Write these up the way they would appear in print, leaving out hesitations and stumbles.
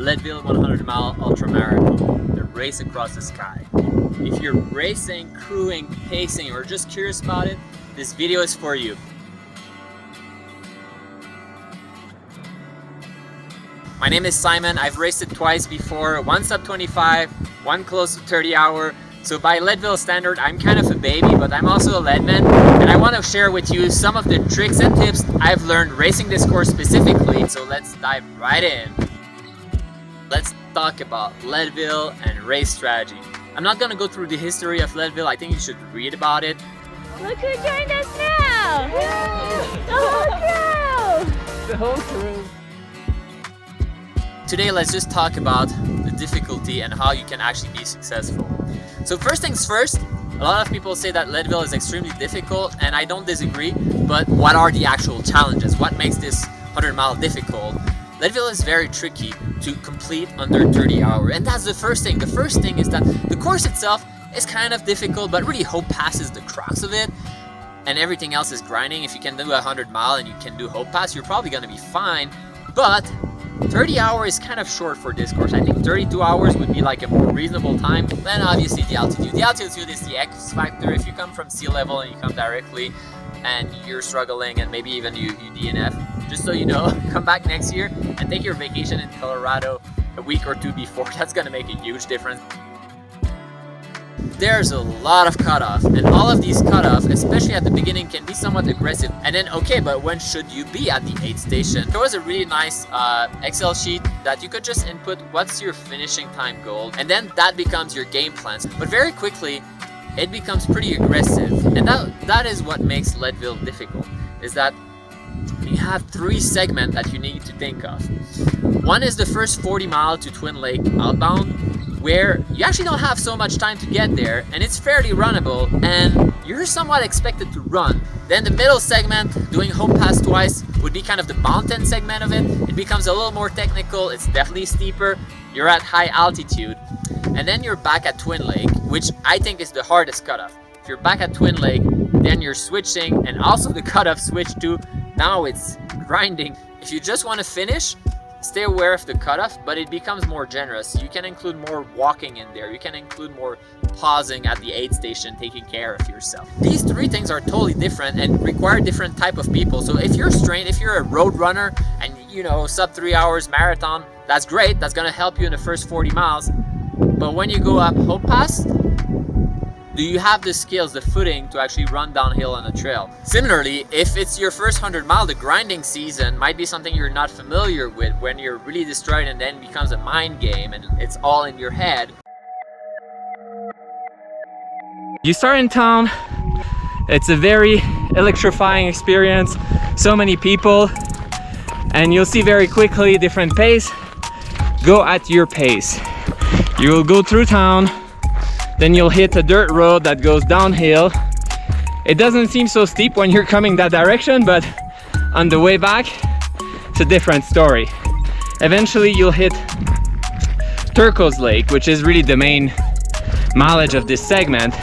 Leadville 100-mile ultramarathon, the race across the sky. If you're racing, crewing, pacing, or just curious about it, this video is for you. My name is Simon. I've raced it twice before, one sub 25, one close to 30 hour. So by Leadville standard, I'm kind of a baby, but I'm also a Leadman, and I want to share with you some of the tricks and tips I've learned racing this course specifically. So let's dive right in. Let's talk about Leadville and race strategy. I'm not going to go through the history of Leadville. I think you should read about it. Look who joined us now! The whole crew! The whole crew. Today, let's just talk about the difficulty and how you can actually be successful. So first things first, a lot of people say that Leadville is extremely difficult, and I don't disagree, but what are the actual challenges? What makes this 100-mile difficult? Leadville is very tricky to complete under 30 hours, and that's the first thing. The first thing is that the course itself is kind of difficult, but really Hope Pass is the crux of it, and everything else is grinding. If you can do a 100-mile and you can do Hope Pass, you're probably gonna be fine, but 30 hours is kind of short for this course. I think 32 hours would be like a more reasonable time. Then obviously the altitude. The altitude is the X factor. If you come from sea level and you come directly and you're struggling and maybe even you DNF, just so you know, come back next year and take your vacation in Colorado a week or two before. That's gonna make a huge difference. There's a lot of cutoff, and all of these cutoff, especially at the beginning, can be somewhat aggressive. And then, okay, but when should you be at the aid station? There was a really nice Excel sheet that you could just input what's your finishing time goal, and then that becomes your game plans. But very quickly, it becomes pretty aggressive, and that is what makes Leadville difficult, is that you have three segments that you need to think of. One is the first 40 mile to Twin Lake outbound, where you actually don't have so much time to get there, and it's fairly runnable, and you're somewhat expected to run. Then the middle segment, doing Hope Pass twice, would be kind of the mountain segment of it. It becomes a little more technical, it's definitely steeper, you're at high altitude, and then you're back at Twin Lake, which I think is the hardest cutoff. If you're back at Twin Lake, then you're switching, and also the cutoff switch too. Now it's grinding. If you just want to finish, stay aware of the cutoff, but it becomes more generous. You can include more walking in there. You can include more pausing at the aid station, taking care of yourself. These three things are totally different and require different type of people. So if you're strained, if you're a road runner and you know, sub 3 hours marathon, that's great. That's gonna help you in the first 40 miles. But when you go up Hope Pass, do you have the skills, the footing to actually run downhill on a trail? Similarly, if it's your first 100 mile, the grinding season might be something you're not familiar with, when you're really destroyed and then becomes a mind game and it's all in your head. You start in town, it's a very electrifying experience, so many people, and you'll see very quickly different pace. Go at your pace. You will go through town, then you'll hit a dirt road that goes downhill. It doesn't seem so steep when you're coming that direction, but on the way back, it's a different story. Eventually you'll hit Turquoise Lake, which is really the main mileage of this segment.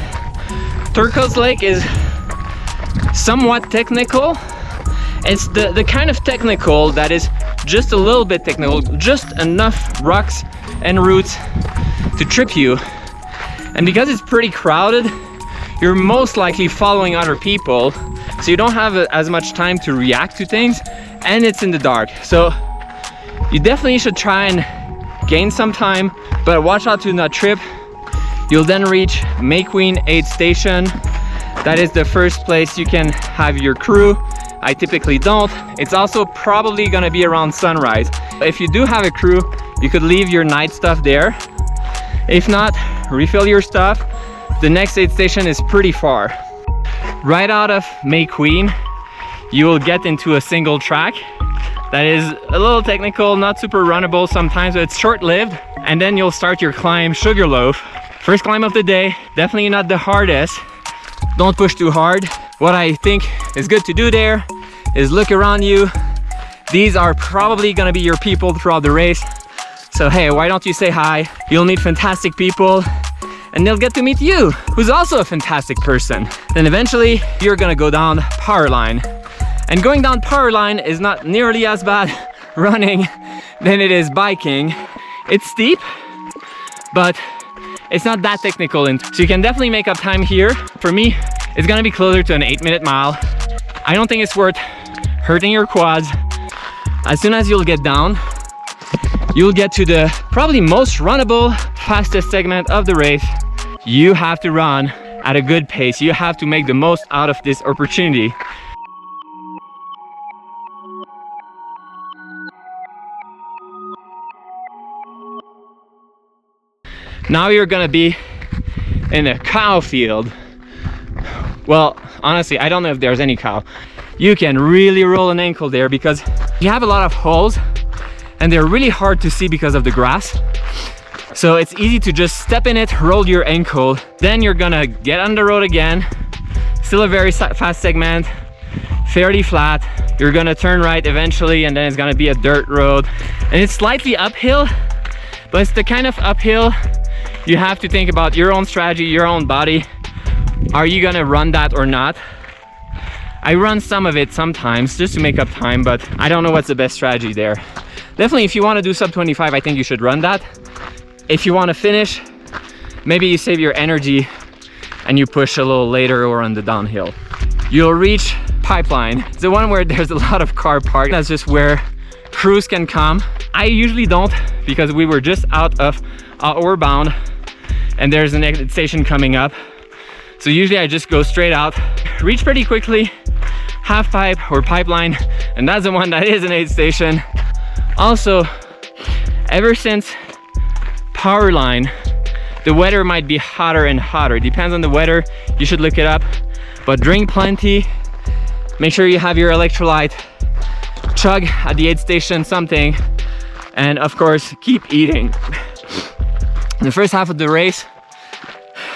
Turquoise Lake is somewhat technical. It's the kind of technical that is just a little bit technical, just enough rocks and roots to trip you. And because it's pretty crowded, you're most likely following other people, so you don't have as much time to react to things, and it's in the dark. So you definitely should try and gain some time, but watch out to not trip. You'll then reach Mayqueen aid station. That is the first place you can have your crew. I typically don't. It's also probably gonna be around sunrise. If you do have a crew, you could leave your night stuff there. If not, refill your stuff. The next aid station is pretty far. Right out of Mayqueen, you will get into a single track that is a little technical, not super runnable sometimes, but it's short-lived. And then you'll start your climb, Sugarloaf. First climb of the day, definitely not the hardest. Don't push too hard. What I think is good to do there is look around you. These are probably gonna be your people throughout the race. So hey, why don't you say hi? You'll meet fantastic people and they'll get to meet you, who's also a fantastic person. Then eventually you're gonna go down Power Line. And going down Power Line is not nearly as bad running than it is biking. It's steep, but it's not that technical, and so you can definitely make up time here. For me, it's gonna be closer to an 8-minute mile. I don't think it's worth hurting your quads. As soon as you'll get down, you'll get to the probably most runnable, fastest segment of the race. You have to run at a good pace. You have to make the most out of this opportunity. Now you're gonna be in a cow field. Well, honestly, I don't know if there's any cow. You can really roll an ankle there because you have a lot of holes and they're really hard to see because of the grass. So it's easy to just step in it, roll your ankle, then you're gonna get on the road again. Still a very fast segment, fairly flat. You're gonna turn right eventually, and then it's gonna be a dirt road. And it's slightly uphill, but it's the kind of uphill you have to think about your own strategy, your own body. Are you gonna run that or not? I run some of it sometimes just to make up time, but I don't know what's the best strategy there. Definitely, if you want to do sub 25, I think you should run that. If you want to finish, maybe you save your energy and you push a little later or on the downhill. You'll reach Pipeline. It's the one where there's a lot of car park. That's just where crews can come. I usually don't, because we were just out of Outward Bound and there's an exit station coming up. So usually I just go straight out, reach pretty quickly, Half Pipe or Pipeline, and that's the one that is an aid station. Also, ever since Powerline, the weather might be hotter and hotter. It depends on the weather, you should look it up. But drink plenty, make sure you have your electrolyte, chug at the aid station something, and of course, keep eating. The first half of the race,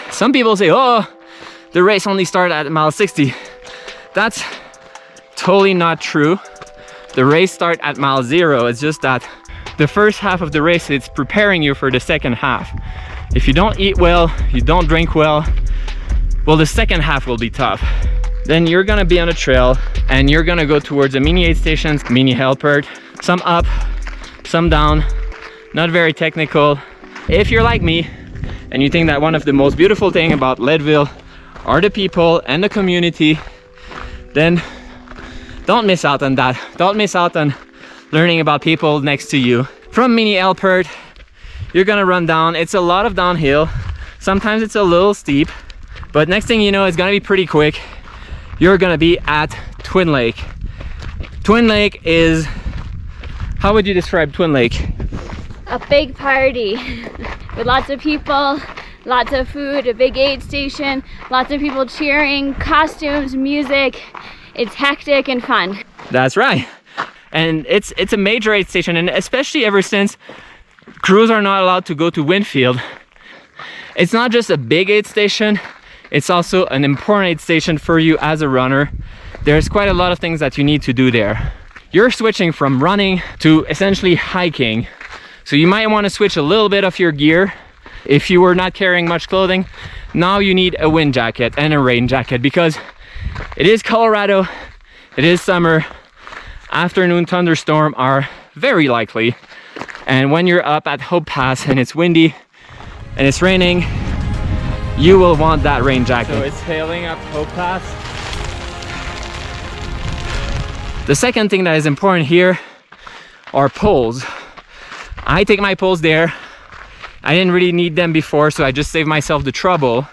some people say, oh, the race only started at mile 60. That's totally not true. The race starts at mile 0. It's just that the first half of the race, it's preparing you for the second half. If you don't eat well, you don't drink well, well, the second half will be tough. Then you're gonna be on a trail and you're gonna go towards the mini aid stations, mini helpert, some up, some down, not very technical. If you're like me and you think that one of the most beautiful things about Leadville are the people and the community, then don't miss out on that. Don't miss out on learning about people next to you. From mini helpert, you're gonna run down. It's a lot of downhill. Sometimes it's a little steep, but next thing you know, it's gonna be pretty quick. You're gonna be at Twin Lake. Twin Lake is, how would you describe Twin Lake? A big party with lots of people, lots of food, a big aid station, lots of people cheering, costumes, music. It's hectic and fun. That's right. And it's a major aid station, and especially ever since crews are not allowed to go to Winfield. It's not just a big aid station, it's also an important aid station for you as a runner. There's quite a lot of things that you need to do there. You're switching from running to essentially hiking. So you might want to switch a little bit of your gear. If you were not carrying much clothing, now you need a wind jacket and a rain jacket, because it is Colorado, it is summer, afternoon thunderstorms are very likely. And when you're up at Hope Pass and it's windy and it's raining, you will want that rain jacket. So it's hailing up Hope Pass. The second thing that is important here are poles. I take my poles there. I didn't really need them before, so I just saved myself the trouble.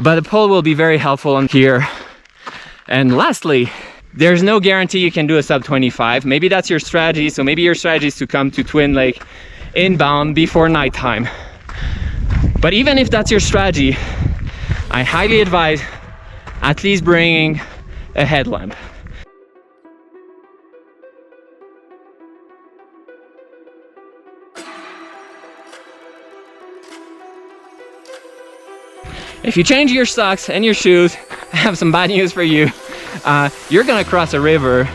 But the pole will be very helpful on here. And lastly, there's no guarantee you can do a sub 25. Maybe that's your strategy. So maybe your strategy is to come to Twin Lake inbound before nighttime. But even if that's your strategy, I highly advise at least bringing a headlamp. If you change your socks and your shoes, I have some bad news for you. You're gonna cross a river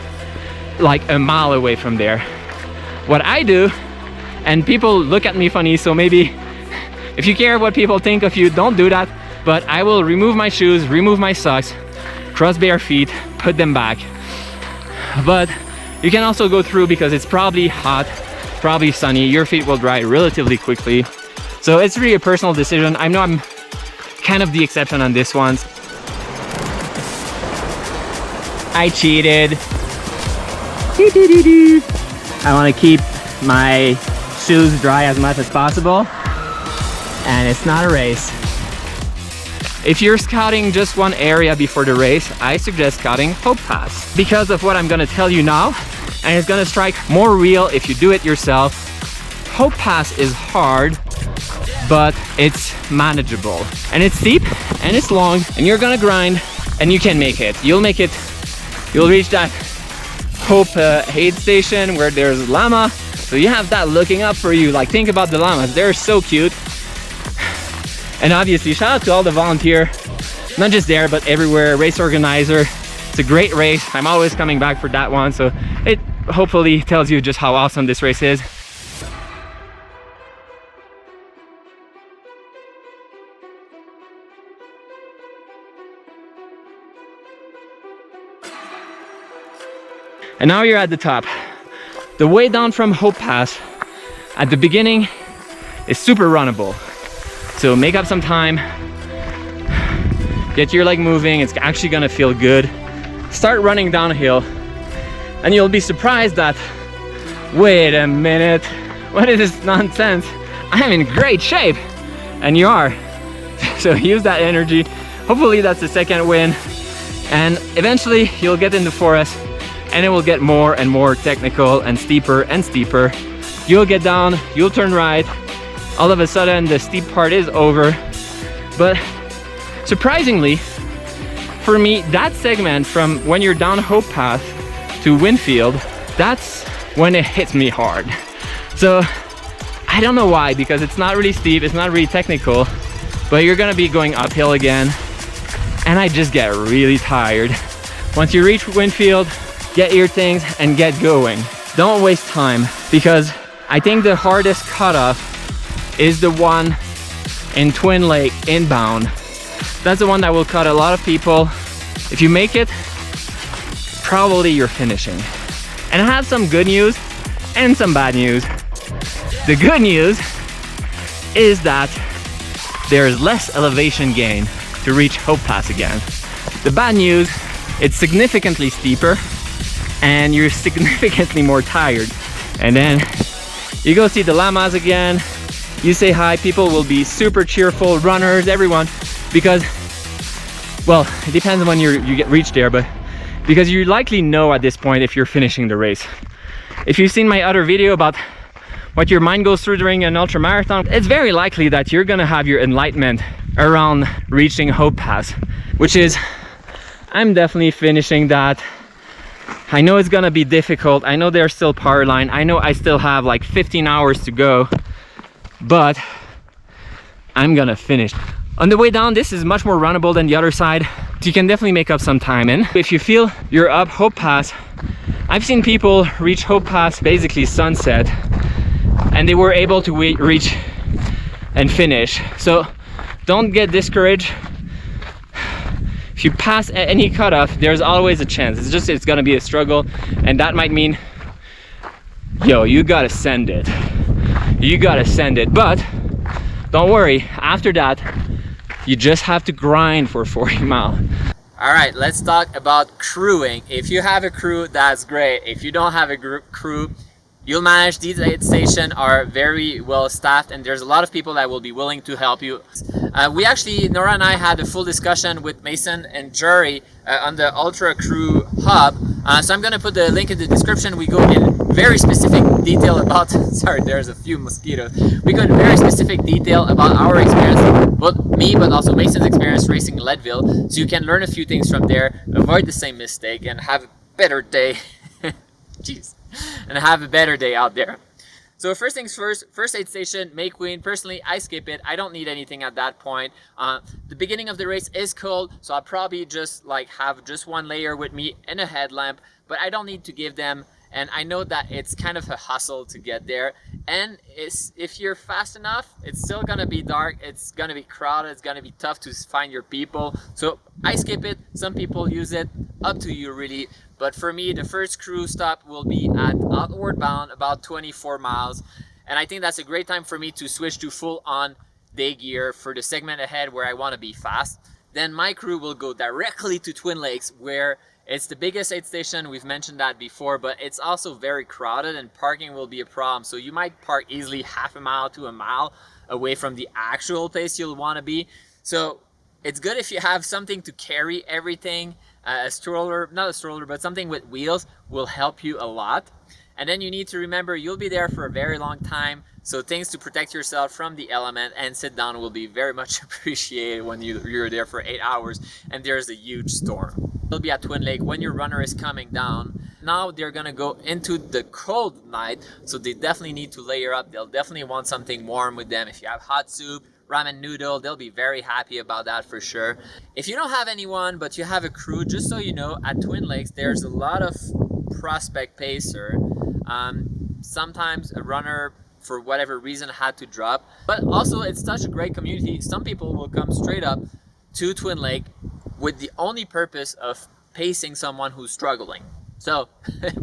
like a mile away from there. What I do, and people look at me funny, so maybe if you care what people think of you, don't do that, but I will remove my shoes, remove my socks, cross bare feet, put them back. But you can also go through because it's probably hot. probably sunny, your feet will dry relatively quickly. So it's really a personal decision. I know I'm kind of the exception on this one. I cheated. I want to keep my shoes dry as much as possible, and it's not a race. If you're scouting just one area before the race, I suggest scouting Hope Pass because of what I'm going to tell you now, and it's going to strike more real if you do it yourself. Hope Pass is hard, but it's manageable, and it's steep and it's long, and you're gonna grind and you can make it. You'll make it. You'll reach that Hope aid station where there's llama, so you have that looking up for you. Like, think about the llamas, they're so cute. And obviously shout out to all the volunteer, not just there but everywhere, race organizer. It's a great race. I'm always coming back for that one, so it hopefully tells you just how awesome this race is. And now you're at the top. The way down from Hope Pass at the beginning is super runnable. So make up some time, get your leg moving, it's actually gonna feel good. Start running downhill and you'll be surprised that, wait a minute, what is this nonsense? I'm in great shape. And you are. So use that energy. Hopefully that's the second win. And eventually you'll get in the forest and it will get more and more technical and steeper and steeper. You'll get down, you'll turn right. All of a sudden the steep part is over. But surprisingly, for me, that segment from when you're down Hope Path to Winfield, that's when it hits me hard. So I don't know why, because it's not really steep, it's not really technical, but you're gonna be going uphill again. And I just get really tired. Once you reach Winfield, get your things and get going. Don't waste time, because I think the hardest cutoff is the one in Twin Lake inbound. That's the one that will cut a lot of people. If you make it, probably you're finishing. And I have some good news and some bad news. The good news is that there's less elevation gain to reach Hope Pass again. The bad news, it's significantly steeper and you're significantly more tired. And then you go see the llamas again, you say hi, people will be super cheerful, runners, everyone, because, well, it depends on when you get reached there, but because you likely know at this point if you're finishing the race. If you've seen my other video about what your mind goes through during an ultra marathon, it's very likely that you're gonna have your enlightenment around reaching Hope Pass, which is, I'm definitely finishing that. I know it's gonna be difficult. I know there's still power line. I know I still have like 15 hours to go, but I'm gonna finish. On the way down, this is much more runnable than the other side. You can definitely make up some time in. If you feel you're up Hope Pass, I've seen people reach Hope Pass basically sunset, and they were able to reach and finish. So don't get discouraged. If you pass any cutoff, there's always a chance. It's gonna be a struggle, and that might mean, yo, you gotta send it. You gotta send it. But don't worry, after that, you just have to grind for 40 miles. All right, let's talk about crewing. If you have a crew, that's great. If you don't have a crew, you'll manage. These aid stations are very well staffed, and there's a lot of people that will be willing to help you. We actually, Nora and I had a full discussion with Mason and Jury on the Ultra Crew Hub. So I'm gonna put the link in the description. We go in very specific detail about, sorry, there's a few mosquitoes. We go in very specific detail about our experience, both me, but also Mason's experience racing Leadville. So you can learn a few things from there, avoid the same mistake, and have a better day. Jeez. And have a better day out there. So first things first, first aid station, make queen. Personally, I skip it. I don't need anything at that point. The beginning of the race is cold, so I'll probably just like have just one layer with me and a headlamp, but I don't need to give them. And I know that it's kind of a hustle to get there. And if you're fast enough, it's still gonna be dark, it's gonna be crowded, it's gonna be tough to find your people. So I skip it. Some people use it, up to you really. But for me, the first crew stop will be at Outward Bound, about 24 miles. And I think that's a great time for me to switch to full on day gear for the segment ahead where I want to be fast. Then my crew will go directly to Twin Lakes, where it's the biggest aid station. We've mentioned that before, but it's also very crowded and parking will be a problem. So you might park easily half a mile to a mile away from the actual place you'll want to be. So it's good if you have something to carry everything. A stroller, not a stroller, but something with wheels will help you a lot. And then you need to remember you'll be there for a very long time. So things to protect yourself from the element and sit down will be very much appreciated when you're there for 8 hours and there's a huge storm. You'll be at Twin Lake when your runner is coming down. Now they're gonna go into the cold night, so they definitely need to layer up. They'll definitely want something warm with them. If you have hot soup, ramen noodle, they'll be very happy about that for sure. If you don't have anyone but you have a crew, just so you know, at Twin Lakes there's a lot of prospect pacer. Sometimes a runner for whatever reason had to drop, but also it's such a great community. Some people will come straight up to Twin Lake with the only purpose of pacing someone who's struggling. So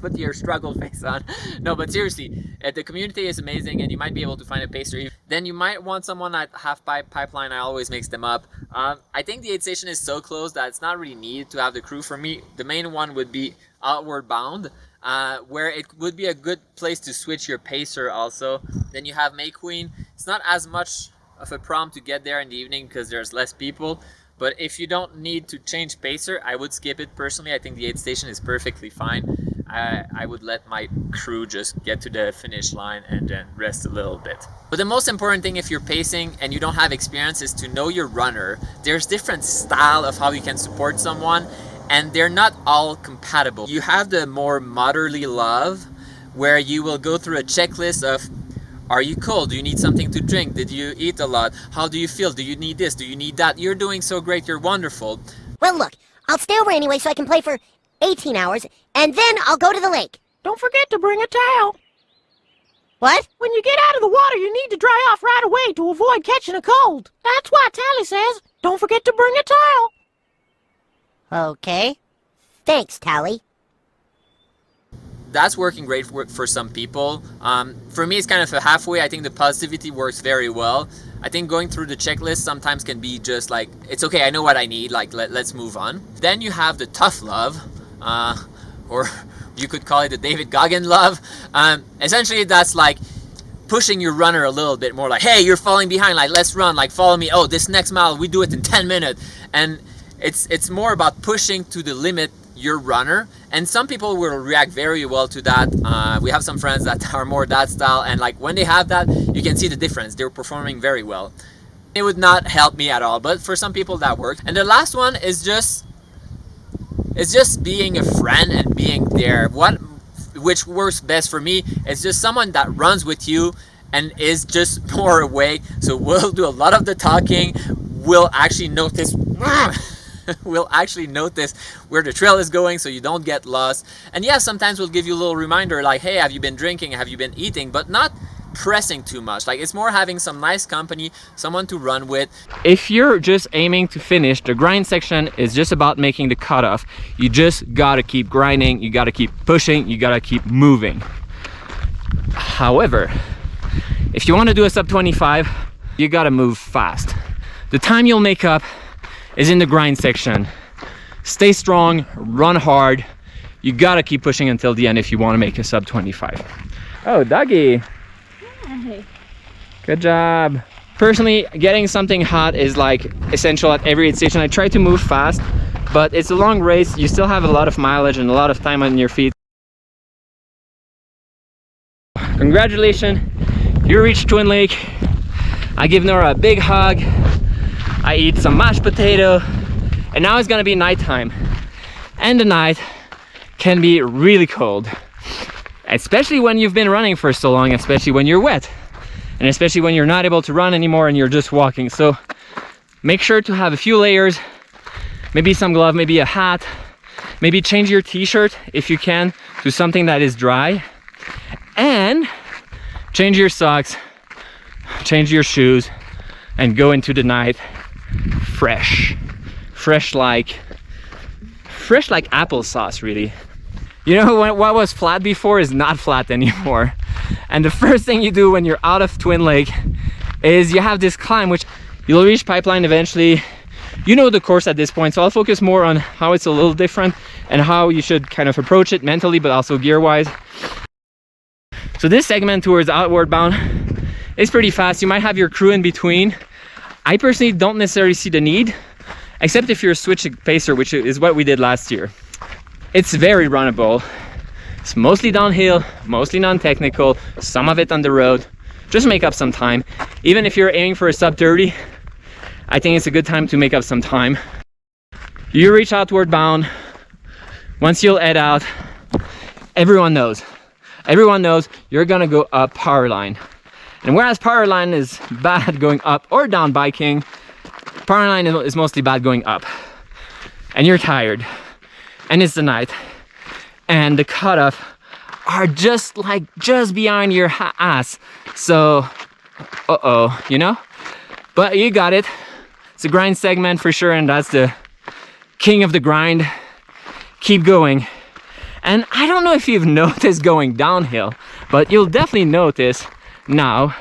put your struggle face on. No, but seriously, the community is amazing and you might be able to find a pacer. Then you might want someone at Half Pipeline. I always mix them up. I think the aid station is so close that it's not really needed to have the crew. For me, the main one would be Outward Bound, where it would be a good place to switch your pacer also. Then you have May Queen. It's not as much of a problem to get there in the evening because there's less people. But if you don't need to change pacer, I would skip it personally. I think the aid station is perfectly fine. I would let my crew just get to the finish line and then rest a little bit. But the most important thing if you're pacing and you don't have experience is to know your runner. There's different style of how you can support someone and they're not all compatible. You have the more motherly love where you will go through a checklist of, are you cold? Do you need something to drink? Did you eat a lot? How do you feel? Do you need this? Do you need that? You're doing so great. You're wonderful. Well, look, I'll stay over anyway so I can play for 18 hours, and then I'll go to the lake. Don't forget to bring a towel. What? When you get out of the water, you need to dry off right away to avoid catching a cold. That's why Tally says, don't forget to bring a towel. Okay. Thanks, Tally. That's working great for some people. For me, it's kind of a halfway. I think the positivity works very well. I think going through the checklist sometimes can be just like, it's okay, I know what I need, like let's move on. Then you have the tough love, or you could call it the David Goggin love. Essentially, that's like pushing your runner a little bit more, like, hey, you're falling behind, like let's run, like follow me. Oh, this next mile, we do it in 10 minutes. And it's more about pushing to the limit your runner, and some people will react very well to that. We have some friends that are more that style, and like when they have that, you can see the difference. They're performing very well. It would not help me at all, but for some people that works. And the last one is just being a friend and being there. Which works best for me is just someone that runs with you and is just more awake. So we'll do a lot of the talking. We'll actually notice we'll actually notice where the trail is going so you don't get lost. And yeah, sometimes we'll give you a little reminder like, hey, have you been drinking? Have you been eating? But not pressing too much. Like, it's more having some nice company, someone to run with. If you're just aiming to finish, the grind section is just about making the cutoff. You just gotta keep grinding, you gotta keep pushing, you gotta keep moving. However, if you want to do a sub 25, you gotta move fast. The time you'll make up is in the grind section. Stay strong, run hard. You gotta keep pushing until the end if you want to make a sub 25. Oh, Dougie. Hi. Good job. Personally, getting something hot is like essential at every aid station. I try to move fast, but it's a long race. You still have a lot of mileage and a lot of time on your feet. Congratulations, you reached Twin Lake. I give Nora a big hug. I eat some mashed potato, and now it's gonna be nighttime. And the night can be really cold, especially when you've been running for so long, especially when you're wet, and especially when you're not able to run anymore and you're just walking. So make sure to have a few layers, maybe some glove, maybe a hat, maybe change your t-shirt if you can to something that is dry, and change your socks, change your shoes, and go into the night fresh like applesauce, really. You know what was flat before is not flat anymore. And the first thing you do when you're out of Twin Lake is you have this climb, which you'll reach Pipeline eventually. You know the course at this point, so I'll focus more on how it's a little different and how you should kind of approach it mentally, but also gear wise. So this segment towards outward bound is pretty fast. You might have your crew in between. I personally don't necessarily see the need, except if you're a switch pacer, which is what we did last year. It's very runnable. It's mostly downhill, mostly non-technical, some of it on the road. Just make up some time. Even if you're aiming for a sub 30, I think it's a good time to make up some time. You reach outward bound. Once you'll head out, everyone knows you're gonna go up power line. And whereas power line is bad going up or down biking, power line is mostly bad going up. And you're tired. And it's the night. And the cutoff are just behind your ass. So, you know? But you got it. It's a grind segment for sure, and that's the king of the grind. Keep going. And I don't know if you've noticed going downhill, but you'll definitely notice now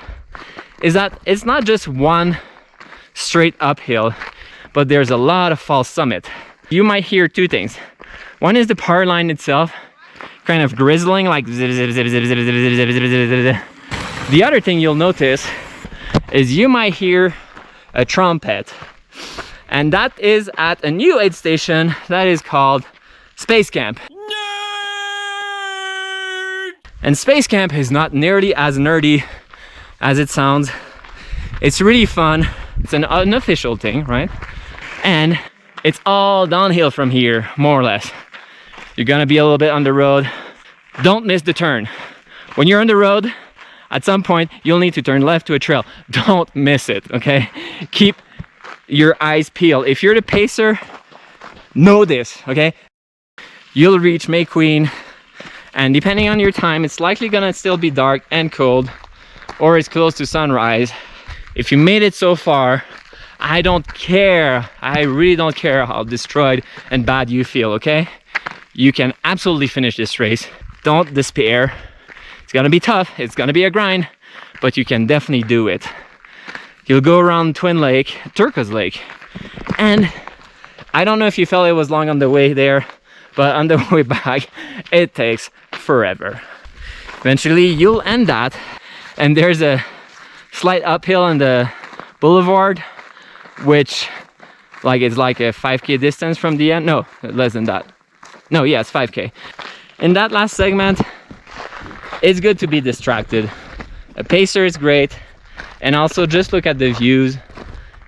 is that it's not just one straight uphill, but there's a lot of false summit. You might hear two things. One is the power line itself kind of grizzling, like zip, zip, zip, zip, zip, zip, zip, zip, zip, zip. The other thing you'll notice is you might hear a trumpet, and that is at a new aid station that is called Space Camp. And Space Camp is not nearly as nerdy as it sounds. It's really fun. It's an unofficial thing, right? And it's all downhill from here, more or less. You're gonna be a little bit on the road. Don't miss the turn. When you're on the road, at some point, you'll need to turn left to a trail. Don't miss it, okay? Keep your eyes peeled. If you're the pacer, know this, okay? You'll reach May Queen, and depending on your time, it's likely gonna still be dark and cold, or it's close to sunrise. If you made it so far, I don't care. I really don't care how destroyed and bad you feel, okay? You can absolutely finish this race. Don't despair. It's gonna be tough, it's gonna be a grind, but you can definitely do it. You'll go around Twin Lake, Turquoise Lake, and I don't know if you felt it was long on the way there, but on the way back, it takes forever. Eventually, you'll end that, and there's a slight uphill on the boulevard, which it's like a 5K distance from the end. No, less than that. No, yeah, it's 5K. In that last segment, it's good to be distracted. A pacer is great, and also just look at the views.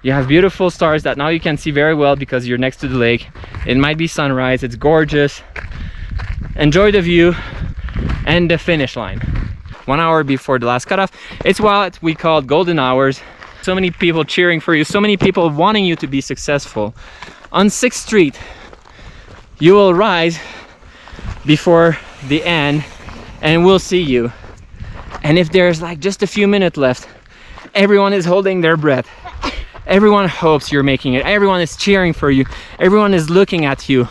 You have beautiful stars that now you can see very well because you're next to the lake. It might be sunrise, it's gorgeous. Enjoy the view and the finish line. 1 hour before the last cutoff. It's what we call golden hours. So many people cheering for you, so many people wanting you to be successful. On 6th Street, you will rise before the end and we'll see you. And if there's just a few minutes left, everyone is holding their breath. Everyone hopes you're making it. Everyone is cheering for you. Everyone is looking at you.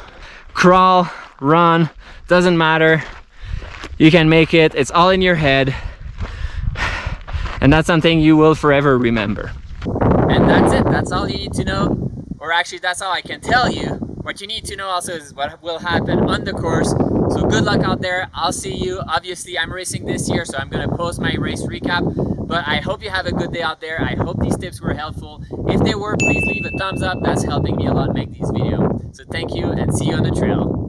Crawl, run, doesn't matter. You can make it. It's all in your head. And that's something you will forever remember. And that's it. That's all you need to know. Or actually, that's all I can tell you. What you need to know also is what will happen on the course. So good luck out there. I'll see you. Obviously, I'm racing this year, so I'm going to post my race recap. But I hope you have a good day out there. I hope these tips were helpful. If they were, please leave a thumbs up. That's helping me a lot make these videos. So thank you, and see you on the trail.